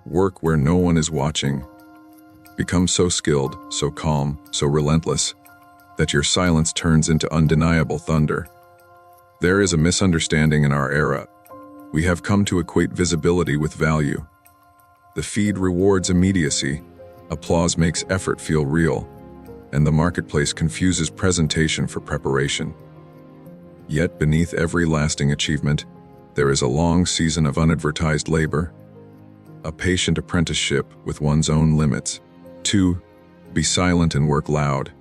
Work where no one is watching. Become so skilled, so calm, so relentless, that your silence turns into undeniable thunder. There is a misunderstanding in our era. We have come to equate visibility with value. The feed rewards immediacy, applause makes effort feel real, and the marketplace confuses presentation for preparation. Yet beneath every lasting achievement, there is a long season of unadvertised labor, a patient apprenticeship with one's own limits. To be silent and work loud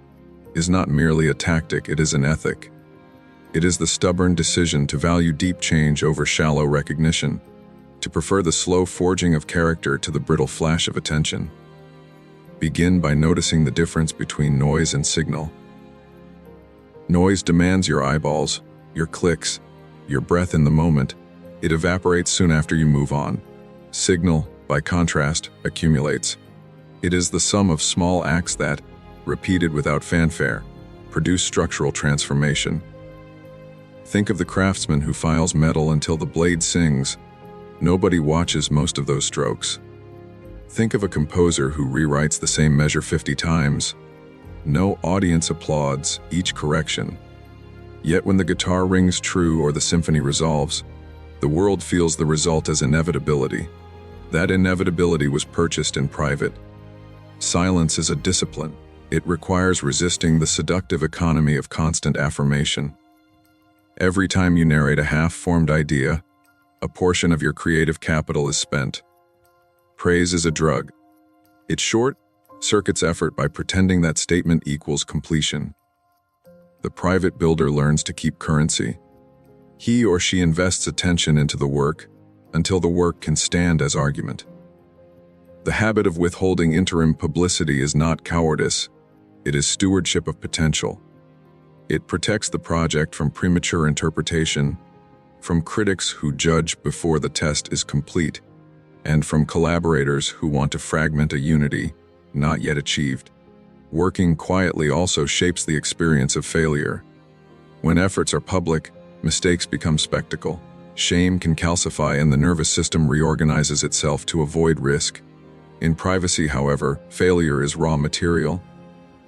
is not merely a tactic, it is an ethic. It is the stubborn decision to value deep change over shallow recognition, to prefer the slow forging of character to the brittle flash of attention. Begin by noticing the difference between noise and signal. Noise demands your eyeballs, your clicks, your breath in the moment. It evaporates soon after you move on. Signal, by contrast, accumulates. It is the sum of small acts that, repeated without fanfare, produce structural transformation. Think of the craftsman who files metal until the blade sings. Nobody watches most of those strokes. Think of a composer who rewrites the same measure 50 times. No audience applauds each correction. Yet when the guitar rings true or the symphony resolves, the world feels the result as inevitability. That inevitability was purchased in private. Silence is a discipline. It requires resisting the seductive economy of constant affirmation. Every time you narrate a half-formed idea, a portion of your creative capital is spent. Praise is a drug. It short-circuits effort by pretending that statement equals completion. The private builder learns to keep currency. He or she invests attention into the work until the work can stand as argument. The habit of withholding interim publicity is not cowardice, it is stewardship of potential. It protects the project from premature interpretation, from critics who judge before the test is complete, and from collaborators who want to fragment a unity not yet achieved. Working quietly also shapes the experience of failure. When efforts are public, mistakes become spectacle. Shame can calcify and the nervous system reorganizes itself to avoid risk. In privacy, however, failure is raw material.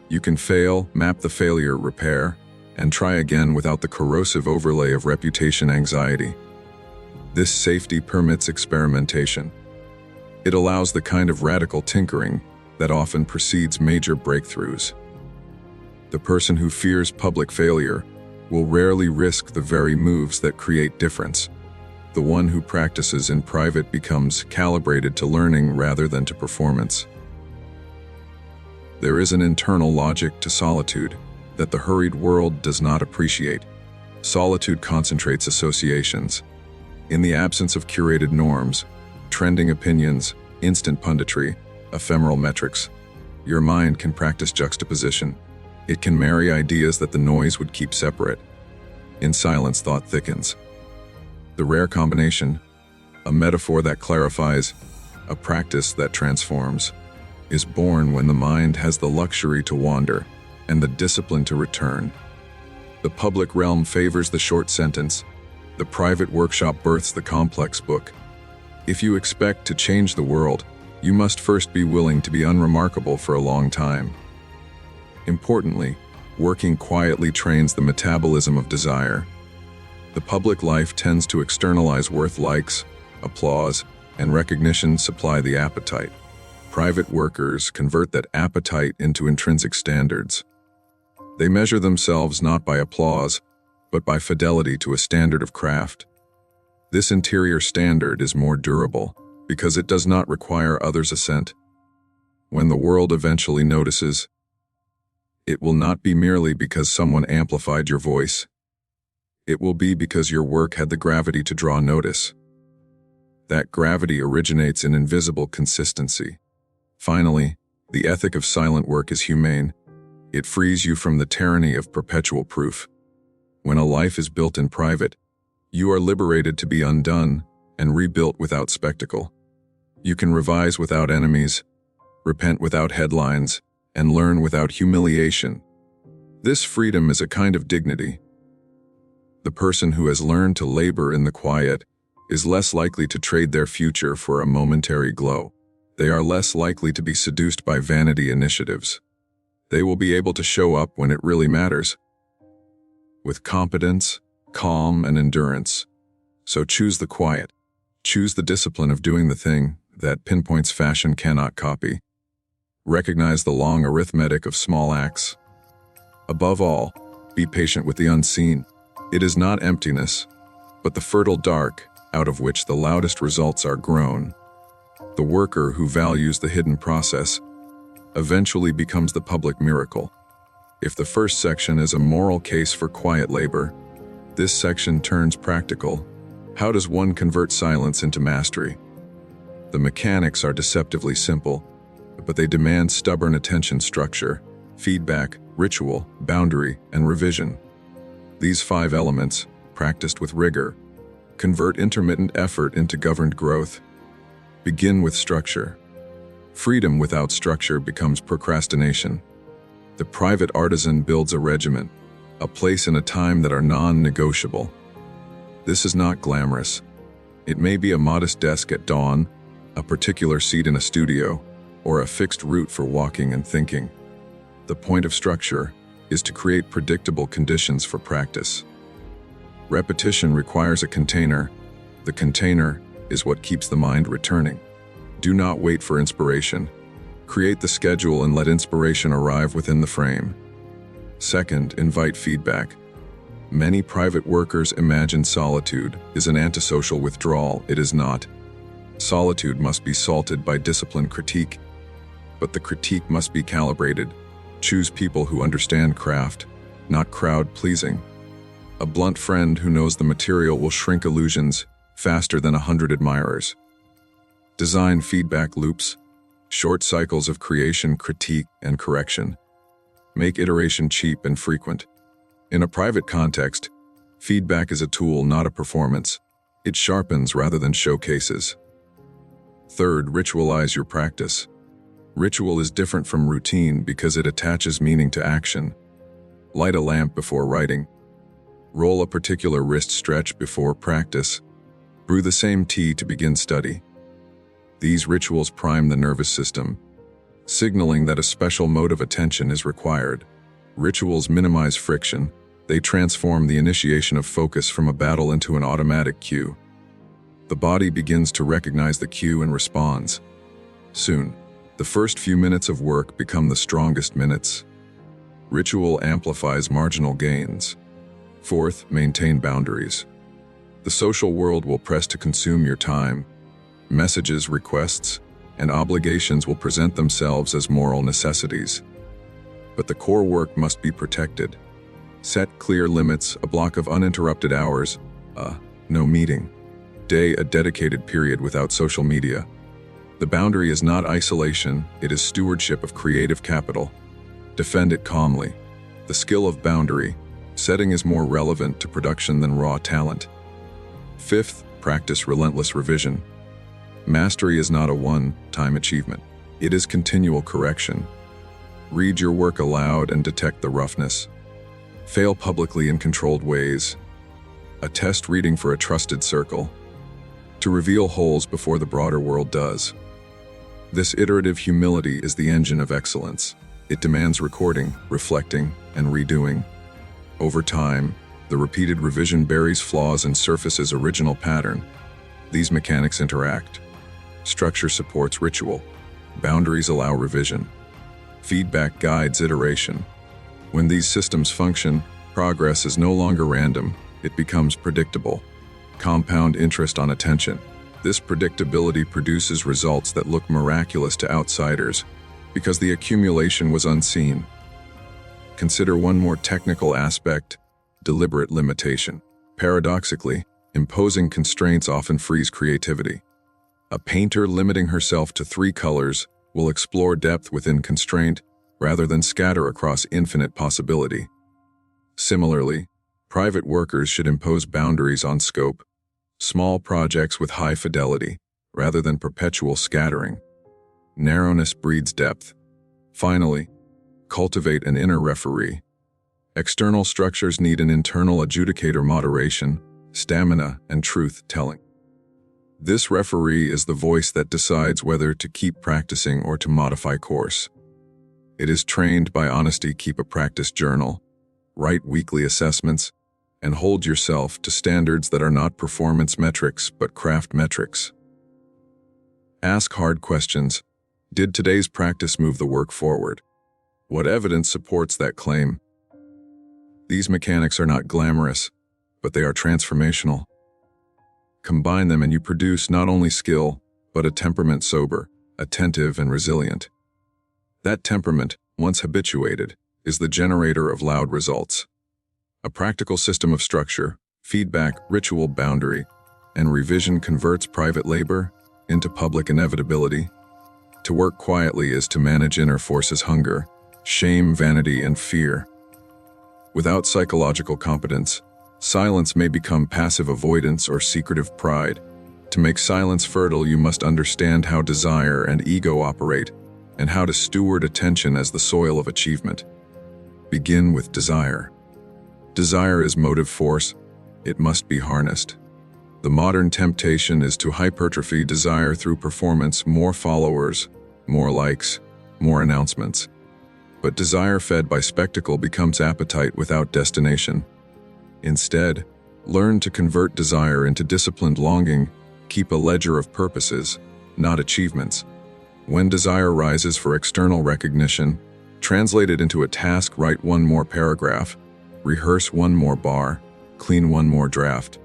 You can fail, map the failure, repair, and try again without the corrosive overlay of reputation anxiety. This safety permits experimentation. It allows the kind of radical tinkering that often precedes major breakthroughs. The person who fears public failure will rarely risk the very moves that create difference. The one who practices in private becomes calibrated to learning rather than to performance. There is an internal logic to solitude that the hurried world does not appreciate. Solitude concentrates associations. In the absence of curated norms, trending opinions, instant punditry, ephemeral metrics, your mind can practice juxtaposition. It can marry ideas that the noise would keep separate. In silence, thought thickens. The rare combination, a metaphor that clarifies, a practice that transforms, is born when the mind has the luxury to wander and the discipline to return. The public realm favors the short sentence. The private workshop births the complex book. If you expect to change the world, you must first be willing to be unremarkable for a long time. Importantly, working quietly trains the metabolism of desire. The public life tends to externalize worth. Likes, applause, and recognition supply the appetite. Private workers convert that appetite into intrinsic standards. They measure themselves not by applause, but by fidelity to a standard of craft. This interior standard is more durable because it does not require others' assent. When the world eventually notices, it will not be merely because someone amplified your voice. It will be because your work had the gravity to draw notice. That gravity originates in invisible consistency. Finally, the ethic of silent work is humane. It frees you from the tyranny of perpetual proof. When a life is built in private, you are liberated to be undone and rebuilt without spectacle. You can revise without enemies, repent without headlines, and learn without humiliation. This freedom is a kind of dignity. The person who has learned to labor in the quiet is less likely to trade their future for a momentary glow. They are less likely to be seduced by vanity initiatives. They will be able to show up when it really matters, with competence, calm, and endurance. So choose the quiet. Choose the discipline of doing the thing that pinpoints fashion cannot copy. Recognize the long arithmetic of small acts. Above all, be patient with the unseen. It is not emptiness, but the fertile dark out of which the loudest results are grown. The worker who values the hidden process eventually becomes the public miracle. If the first section is a moral case for quiet labor, this section turns practical. How does one convert silence into mastery? The mechanics are deceptively simple, but they demand stubborn attention: structure, feedback, ritual, boundary, and revision. These 5 elements, practiced with rigor, convert intermittent effort into governed growth. Begin with structure. Freedom without structure becomes procrastination. The private artisan builds a regiment, a place and a time that are non-negotiable. This is not glamorous. It may be a modest desk at dawn, a particular seat in a studio, or a fixed route for walking and thinking. The point of structure is to create predictable conditions for practice. Repetition requires a container. The container is what keeps the mind returning. Do not wait for inspiration. Create the schedule and let inspiration arrive within the frame. Second, invite feedback. Many private workers imagine solitude is an antisocial withdrawal. It is not. Solitude must be salted by disciplined critique, but the critique must be calibrated. Choose people who understand craft, not crowd-pleasing. A blunt friend who knows the material will shrink illusions faster than 100 admirers. Design feedback loops, short cycles of creation, critique, and correction. Make iteration cheap and frequent. In a private context, feedback is a tool, not a performance. It sharpens rather than showcases. Third, ritualize your practice. Ritual is different from routine because it attaches meaning to action. Light a lamp before writing. Roll a particular wrist stretch before practice. Brew the same tea to begin study. These rituals prime the nervous system, signaling that a special mode of attention is required. Rituals minimize friction. They transform the initiation of focus from a battle into an automatic cue. The body begins to recognize the cue and responds. Soon, the first few minutes of work become the strongest minutes. Ritual amplifies marginal gains. Fourth, maintain boundaries. The social world will press to consume your time. Messages, requests, and obligations will present themselves as moral necessities. But the core work must be protected. Set clear limits: a block of uninterrupted hours, no meeting. Day, a dedicated period without social media. The boundary is not isolation, it is stewardship of creative capital. Defend it calmly. The skill of boundary setting is more relevant to production than raw talent. Fifth, practice relentless revision. Mastery is not a one-time achievement. It is continual correction. Read your work aloud and detect the roughness. Fail publicly in controlled ways. Attest reading for a trusted circle, to reveal holes before the broader world does. This iterative humility is the engine of excellence. It demands recording, reflecting, and redoing. Over time, the repeated revision buries flaws and surfaces original pattern. These mechanics interact. Structure supports ritual. Boundaries allow revision. Feedback guides iteration. When these systems function, progress is no longer random, it becomes predictable. Compound interest on attention. This predictability produces results that look miraculous to outsiders because the accumulation was unseen. Consider one more technical aspect: deliberate limitation. Paradoxically, imposing constraints often frees creativity. A painter limiting herself to 3 colors will explore depth within constraint rather than scatter across infinite possibility. Similarly, private workers should impose boundaries on scope, small projects with high fidelity, rather than perpetual scattering. Narrowness breeds depth. Finally, cultivate an inner referee. External structures need an internal adjudicator: moderation, stamina, and truth-telling. This referee is the voice that decides whether to keep practicing or to modify course. It is trained by honesty. Keep a practice journal, write weekly assessments, and hold yourself to standards that are not performance metrics but craft metrics. Ask hard questions. Did today's practice move the work forward? What evidence supports that claim? These mechanics are not glamorous, but they are transformational. Combine them and you produce not only skill, but a temperament sober, attentive, and resilient. That temperament, once habituated, is the generator of loud results. A practical system of structure, feedback, ritual, boundary, and revision converts private labor into public inevitability. To work quietly is to manage inner forces: hunger, shame, vanity, and fear. Without psychological competence, silence may become passive avoidance or secretive pride. To make silence fertile, you must understand how desire and ego operate, and how to steward attention as the soil of achievement. Begin with desire. Desire is motive force. It must be harnessed. The modern temptation is to hypertrophy desire through performance: more followers, more likes, more announcements. But desire fed by spectacle becomes appetite without destination. Instead, learn to convert desire into disciplined longing. Keep a ledger of purposes, not achievements. When desire rises for external recognition, translate it into a task: write one more paragraph, rehearse one more bar, clean one more draft.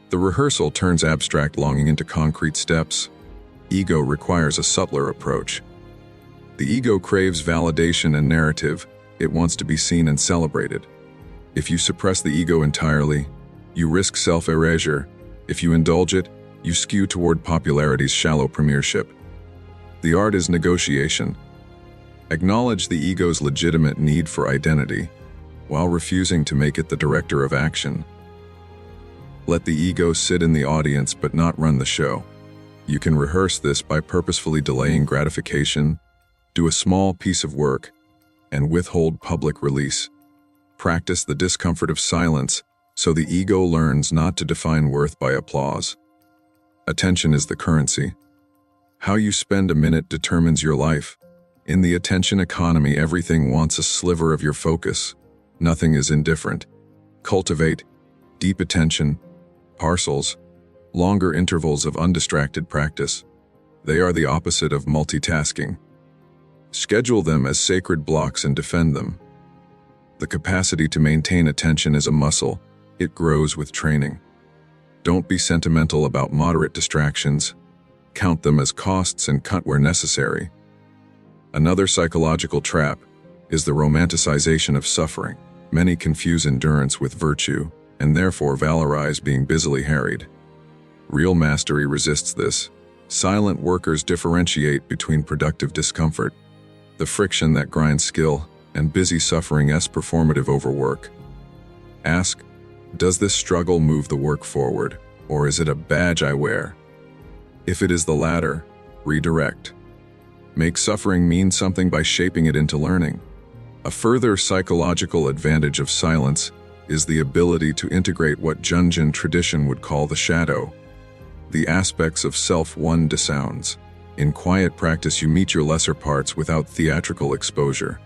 The rehearsal turns abstract longing into concrete steps. Ego requires a subtler approach. The ego craves validation and narrative. It wants to be seen and celebrated. If you suppress the ego entirely, you risk self-erasure. If you indulge it, you skew toward popularity's shallow premiership. The art is negotiation. Acknowledge the ego's legitimate need for identity, while refusing to make it the director of action. Let the ego sit in the audience but not run the show. You can rehearse this by purposefully delaying gratification, do a small piece of work, and withhold public release. Practice the discomfort of silence so the ego learns not to define worth by applause. Attention is the currency. How you spend a minute determines your life. In the attention economy, everything wants a sliver of your focus. Nothing is indifferent. Cultivate deep attention, parcels, longer intervals of undistracted practice. They are the opposite of multitasking. Schedule them as sacred blocks and defend them. The capacity to maintain attention is a muscle. It grows with training. Don't be sentimental about moderate distractions. Count them as costs and cut where necessary. Another psychological trap is the romanticization of suffering. Many confuse endurance with virtue, and therefore valorize being busily harried. Real mastery resists this. Silent workers differentiate between productive discomfort, the friction that grinds skill, and busy suffering as performative overwork. Ask, does this struggle move the work forward, or is it a badge I wear? If it is the latter, redirect. Make suffering mean something by shaping it into learning. A further psychological advantage of silence is the ability to integrate what Jungian tradition would call the shadow, the aspects of self one dissounds. In quiet practice, you meet your lesser parts without theatrical exposure.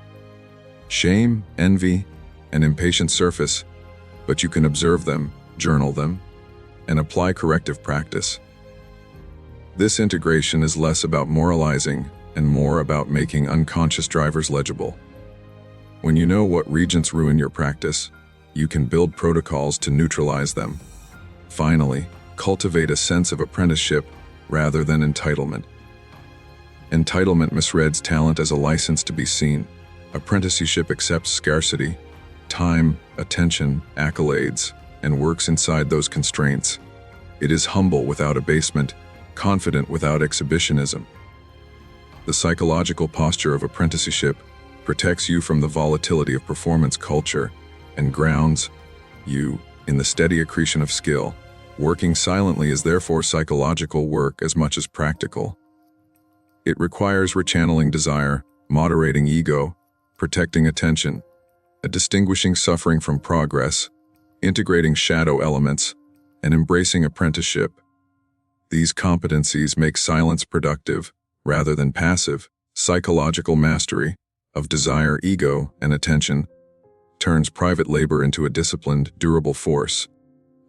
Shame, envy, and impatience surface, but you can observe them, journal them, and apply corrective practice. This integration is less about moralizing and more about making unconscious drivers legible. When you know what regents ruin your practice, you can build protocols to neutralize them. Finally, cultivate a sense of apprenticeship rather than entitlement. Entitlement misreads talent as a license to be seen. Apprenticeship accepts scarcity, time, attention, accolades, and works inside those constraints. It is humble without abasement, confident without exhibitionism. The psychological posture of apprenticeship protects you from the volatility of performance culture and grounds you in the steady accretion of skill. Working silently is therefore psychological work as much as practical. It requires rechanneling desire, moderating ego, protecting attention, distinguishing suffering from progress, integrating shadow elements, and embracing apprenticeship. These competencies make silence productive, rather than passive. Psychological mastery of desire, ego, and attention turns private labor into a disciplined, durable force.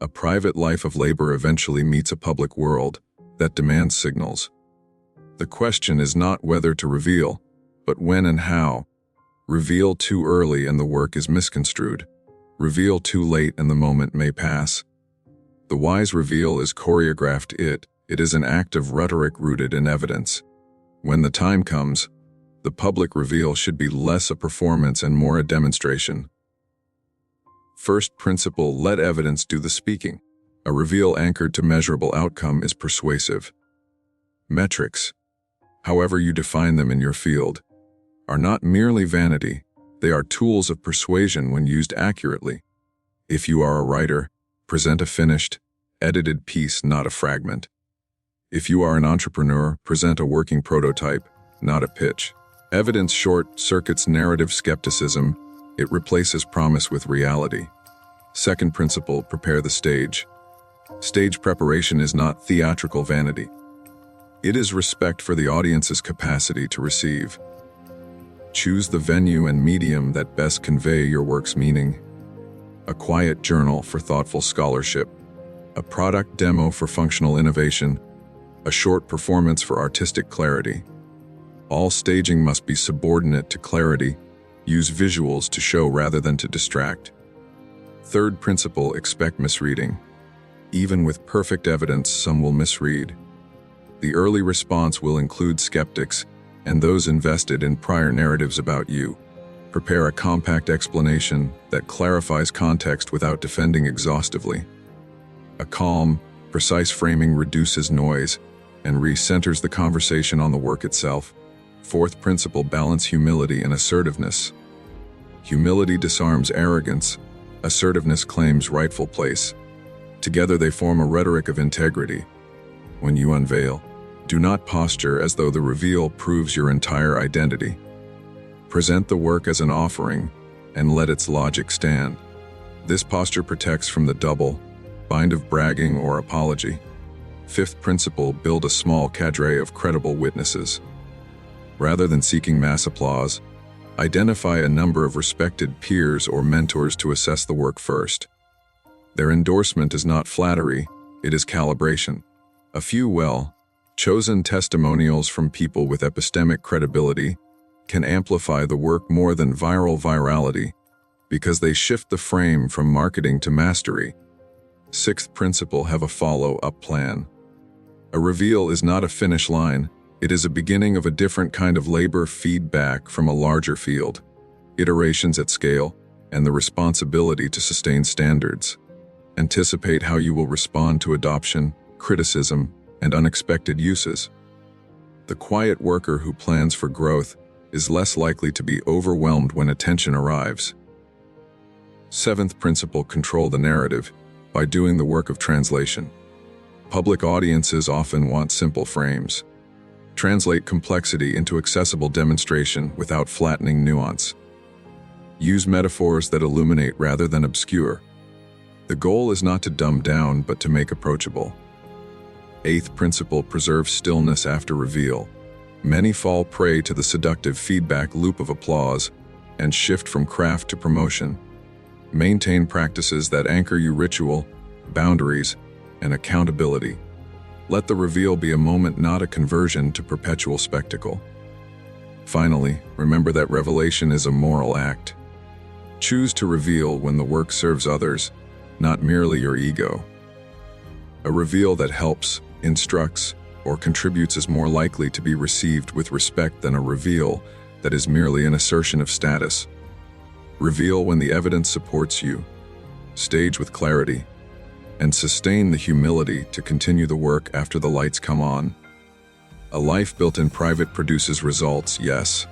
A private life of labor eventually meets a public world that demands signals. The question is not whether to reveal, but when and how. Reveal too early and the work is misconstrued. Reveal too late and the moment may pass. The wise reveal is choreographed. It is an act of rhetoric rooted in evidence. When the time comes, the public reveal should be less a performance and more a demonstration. First principle: let evidence do the speaking. A reveal anchored to measurable outcome is persuasive. Metrics, however you define them in your field, are not merely vanity, they are tools of persuasion when used accurately. If you are a writer, present a finished, edited piece, not a fragment. If you are an entrepreneur, present a working prototype, not a pitch. Evidence short-circuits narrative skepticism. It replaces promise with reality. Second principle: prepare the stage. Stage preparation is not theatrical vanity. It is respect for the audience's capacity to receive. Choose the venue and medium that best convey your work's meaning. A quiet journal for thoughtful scholarship. A product demo for functional innovation. A short performance for artistic clarity. All staging must be subordinate to clarity. Use visuals to show rather than to distract. Third principle: expect misreading. Even with perfect evidence, some will misread. The early response will include skeptics and those invested in prior narratives about you. Prepare a compact explanation that clarifies context without defending exhaustively. A calm, precise framing reduces noise and recenters the conversation on the work itself. Fourth principle: balance humility and assertiveness. Humility disarms arrogance. Assertiveness claims rightful place. Together they form a rhetoric of integrity. When you unveil, do not posture as though the reveal proves your entire identity. Present the work as an offering and let its logic stand. This posture protects from the double bind of bragging or apology. Fifth principle: build a small cadre of credible witnesses. Rather than seeking mass applause, identify a number of respected peers or mentors to assess the work first. Their endorsement is not flattery, it is calibration. A few well-chosen testimonials from people with epistemic credibility can amplify the work more than viral virality because they shift the frame from marketing to mastery. Sixth principle: have a follow-up plan. A reveal is not a finish line, it is a beginning of a different kind of labor, feedback from a larger field, iterations at scale, and the responsibility to sustain standards. Anticipate how you will respond to adoption, criticism, and unexpected uses. The quiet worker who plans for growth is less likely to be overwhelmed when attention arrives. Seventh principle: control the narrative by doing the work of translation. Public audiences often want simple frames. Translate complexity into accessible demonstration without flattening nuance. Use metaphors that illuminate rather than obscure. The goal is not to dumb down, but to make approachable. Eighth principle: preserve stillness after reveal. Many fall prey to the seductive feedback loop of applause and shift from craft to promotion. Maintain practices that anchor you: ritual, boundaries, and accountability. Let the reveal be a moment, not a conversion to perpetual spectacle. Finally, remember that revelation is a moral act. Choose to reveal when the work serves others, not merely your ego. A reveal that helps, instructs, or contributes is more likely to be received with respect than a reveal that is merely an assertion of status. Reveal when the evidence supports you. Stage with clarity. And sustain the humility to continue the work after the lights come on. A life built in private produces results, yes,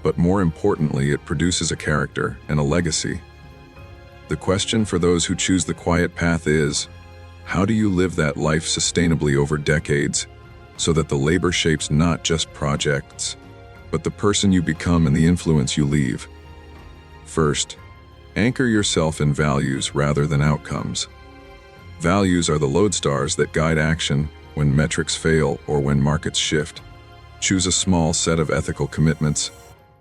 but more importantly, it produces a character and a legacy. The question for those who choose the quiet path is, how do you live that life sustainably over decades so that the labor shapes not just projects, but the person you become and the influence you leave? First, anchor yourself in values rather than outcomes. Values are the lodestars that guide action, when metrics fail, or when markets shift. Choose a small set of ethical commitments: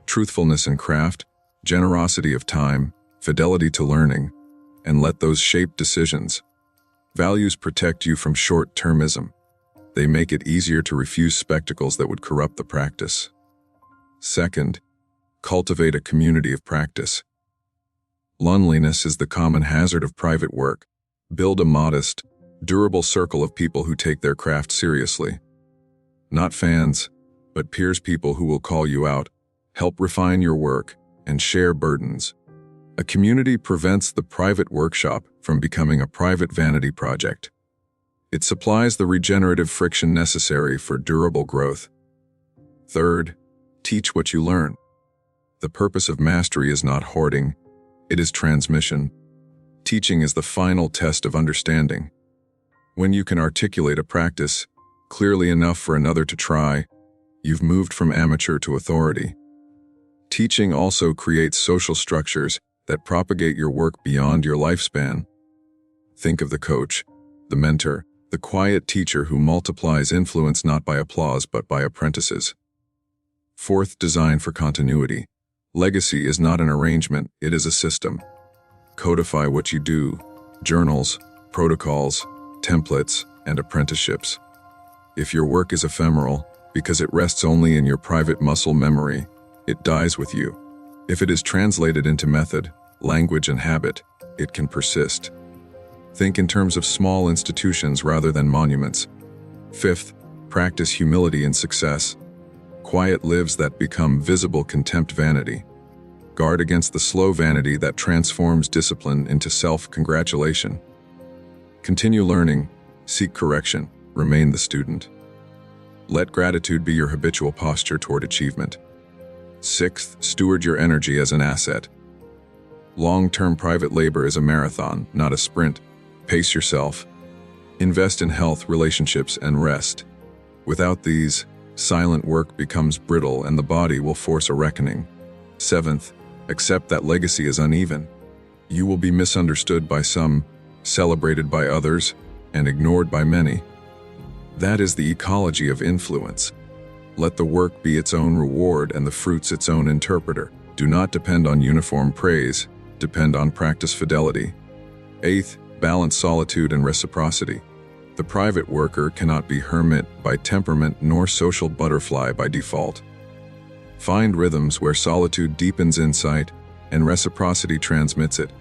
truthfulness in craft, generosity of time, fidelity to learning, and let those shape decisions. Values protect you from short-termism. They make it easier to refuse spectacles that would corrupt the practice. Second, cultivate a community of practice. Loneliness is the common hazard of private work. Build a modest, durable circle of people who take their craft seriously. Not fans, but peers, people who will call you out, help refine your work, and share burdens. A community prevents the private workshop from becoming a private vanity project. It supplies the regenerative friction necessary for durable growth. Third, teach what you learn. The purpose of mastery is not hoarding, it is transmission. Teaching is the final test of understanding. When you can articulate a practice clearly enough for another to try, you've moved from amateur to authority. Teaching also creates social structures that propagate your work beyond your lifespan. Think of the coach, the mentor, the quiet teacher who multiplies influence not by applause but by apprentices. Fourth, design for continuity. Legacy is not an arrangement, it is a system. Codify what you do: journals, protocols, templates, and apprenticeships. If your work is ephemeral, because it rests only in your private muscle memory, it dies with you. If it is translated into method, language, and habit, it can persist. Think in terms of small institutions rather than monuments. Fifth, practice humility in success. Quiet lives that become visible contempt vanity. Guard against the slow vanity that transforms discipline into self-congratulation. Continue learning, seek correction, remain the student. Let gratitude be your habitual posture toward achievement. Sixth, steward your energy as an asset. Long-term private labor is a marathon, not a sprint. Pace yourself. Invest in health, relationships, and rest. Without these, silent work becomes brittle and the body will force a reckoning. Seventh, accept that legacy is uneven. You will be misunderstood by some, celebrated by others, and ignored by many. That is the ecology of influence. Let the work be its own reward and the fruits its own interpreter. Do not depend on uniform praise, depend on practice fidelity. Eighth, balance solitude and reciprocity. The private worker cannot be hermit by temperament nor social butterfly by default. Find rhythms where solitude deepens insight and reciprocity transmits it.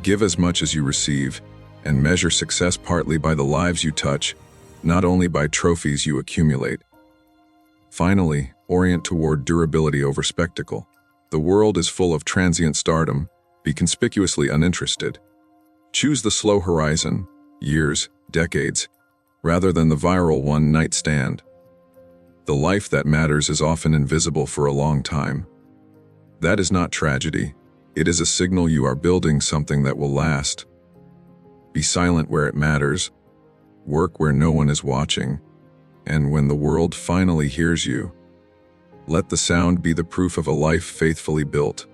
Give as much as you receive, and measure success partly by the lives you touch, not only by trophies you accumulate. Finally, orient toward durability over spectacle. The world is full of transient stardom. Be conspicuously uninterested. Choose the slow horizon, years, decades, rather than the viral one-night stand. The life that matters is often invisible for a long time. That is not tragedy. It is a signal you are building something that will last. Be silent where it matters. Work where no one is watching. And when the world finally hears you, let the sound be the proof of a life faithfully built.